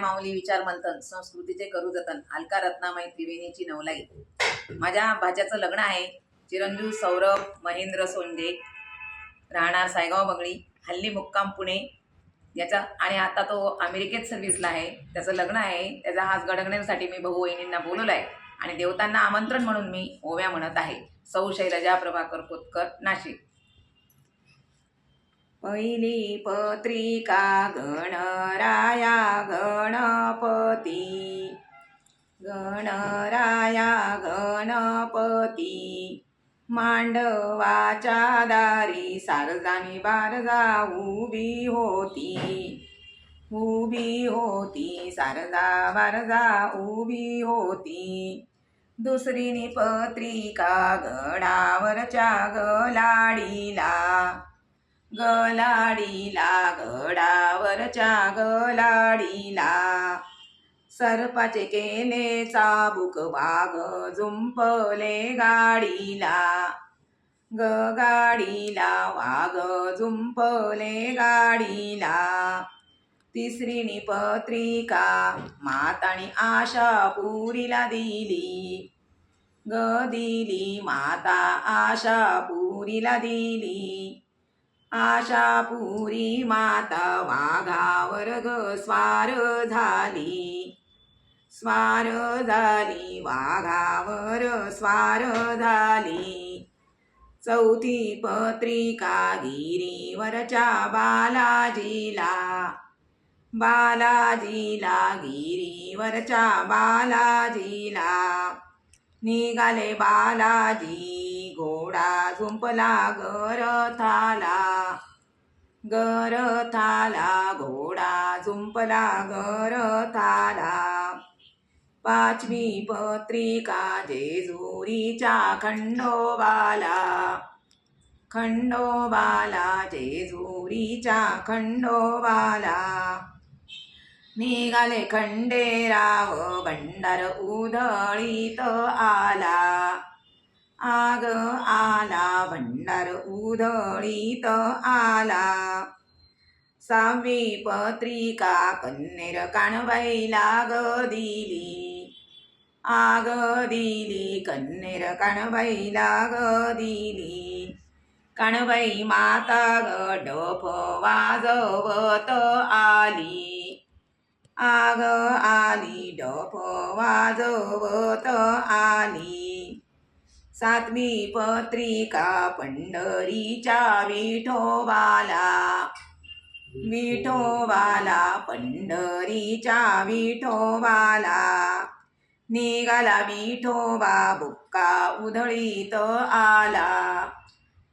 माऊली विचार मंथन संस्कृतीचे करू जतन अलका रत्नामाई त्रिवेणीची नवलाई. माझ्या भाच्याचं लग्न आहे. चिरंजीव सौरभ महेंद्र सोंडे, राहणार सायगाव बंगळी, हल्ली मुक्काम पुणे याचा, आणि आता तो अमेरिकेत सर्व्हिसला आहे. त्याचं लग्न आहे. त्याचा हाच गडगण्यासाठी मी भाऊ वहिनींना बोलवलं आहे आणि देवतांना आमंत्रण म्हणून मी ओव्या म्हणत आहे. सौ शैलजा प्रभाकर कोतकर, नाशिक. पहिली पत्रिका गणराया गणपती, गणराया गणपती, मांडवाच्या दारी सारजानी बारजा उभी होती, उभी होती, सारजा बारजा उभी होती. दुसरीनी पत्रिका गडावरच्या गलाडीला, गलाडीला, गडावरच्या गलाडीला, सर्पाचे केले चाबूक वाघ जुंपले गाडीला, गाडीला, वाघ जुंपले गाडीला. तिसरीनी पत्रिका मातानी आशापुरीला दिली, दिली, माता आशापुरीला दिली. आशापुरी माता वाघावर स्वार झाली, स्वार झाली, वाघावर स्वार झाली. चौथी पत्रिका गिरीवरच्या बालाजीला, बालाजीला, गिरीवरच्या बालाजीला. निघाले बालाजी घोडा झुंपला गरथाला, गरथाला, घोडा झुंपला गरथाला. पाचवी पत्रिका जेजुरीच्या खंडोबाला, खंडोबाला, जेजुरीच्या खंडोबाला. निघाले खंडेराव भंडार उधळीत आला, आग आला, भंडार उधळीत आला. सहावी पत्रिका कन्नेर कानबाईला ग दिली, आग दिली, कन्नेर कानबाईला ग दिली. कानबाई माता ग डफ वाजवत आली, आग आली, डफ वाजवत आली. सातवी पत्रिका पंढरीच्या विठोबाला, विठोबाला, पंढरीच्या विठोबाला. निघाला विठोबा बुक्का उधळीत आला,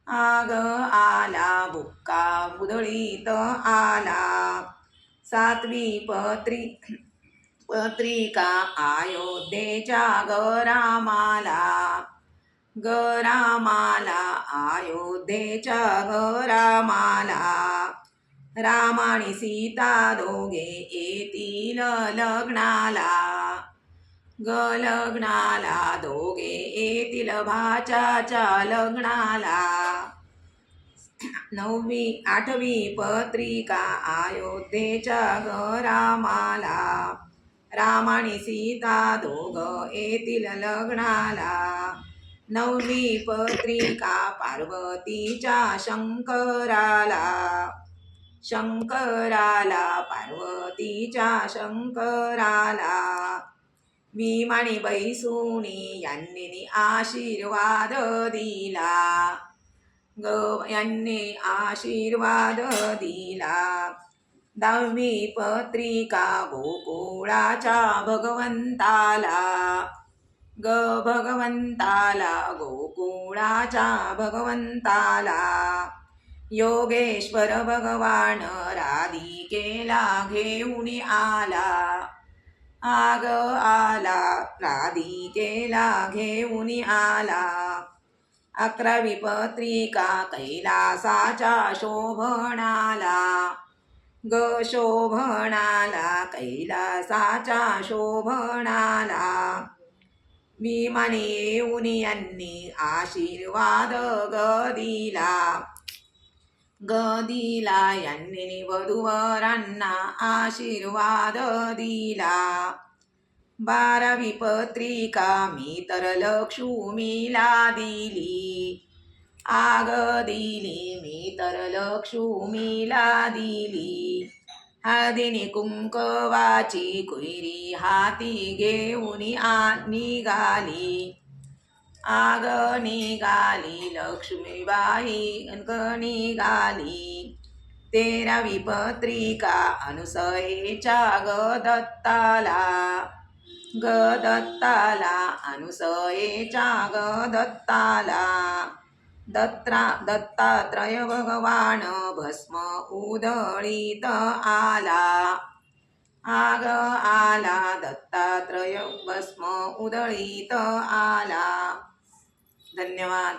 आग आला, बुक्का उधळीत आला. सातवी पत्रिका अयोध्येच्या गरामाला, गरामाला, अयोध्येच्या गरामाला. राम आणि सीता दोघे येतील लग्नाला, लग्नाला, दोघे येतील भाच्याच्या लग्नाला. आठवी पत्रिका अयोध्येच्या गरामाला, राम आणि सीता दोघ येतील लग्नाला. नववी पत्रिका पार्वतीच्या शंकराला, शंकराला, पार्वतीच्या शंकराला. भीमानी बैसुनी यांनी आशीर्वाद दिला, यांनी आशीर्वाद दिला. दहावी पत्रिका गोकुळाच्या भगवंताला, भगवंताला, गोकुळाच्या भगवंताला. योगेश्वर भगवान राधिकेला घेऊन आला, आग आला, राधिकेला घेऊन आला. अकरावी पत्रिका कैलासाच्या शोभनाला, शोभनाला, कैलासाच्या शोभनाला. भीमाने येऊन यांनी आशीर्वाद ग दिला, ग दिला यांनी वधूवरांना आशीर्वाद दिला. 12वी पत्रिका मी तर लक्ष्मीला दिली. आग दिली मी तर लक्ष्मीला दिली. हळदीने कुंकवाची कुयरी हाती घेऊन निघाली. आग निघाली लक्ष्मीबाई अंक निघाली. 13वी पत्रिका अनुसयेच्या दत्ताला. दत्ताला अनुसयेच्या दत्ताला. दत्तात्रय भगवान भस्म उधळीत आला. आग आला दत्तात्रय भस्म उधळीत आला. धन्यवाद.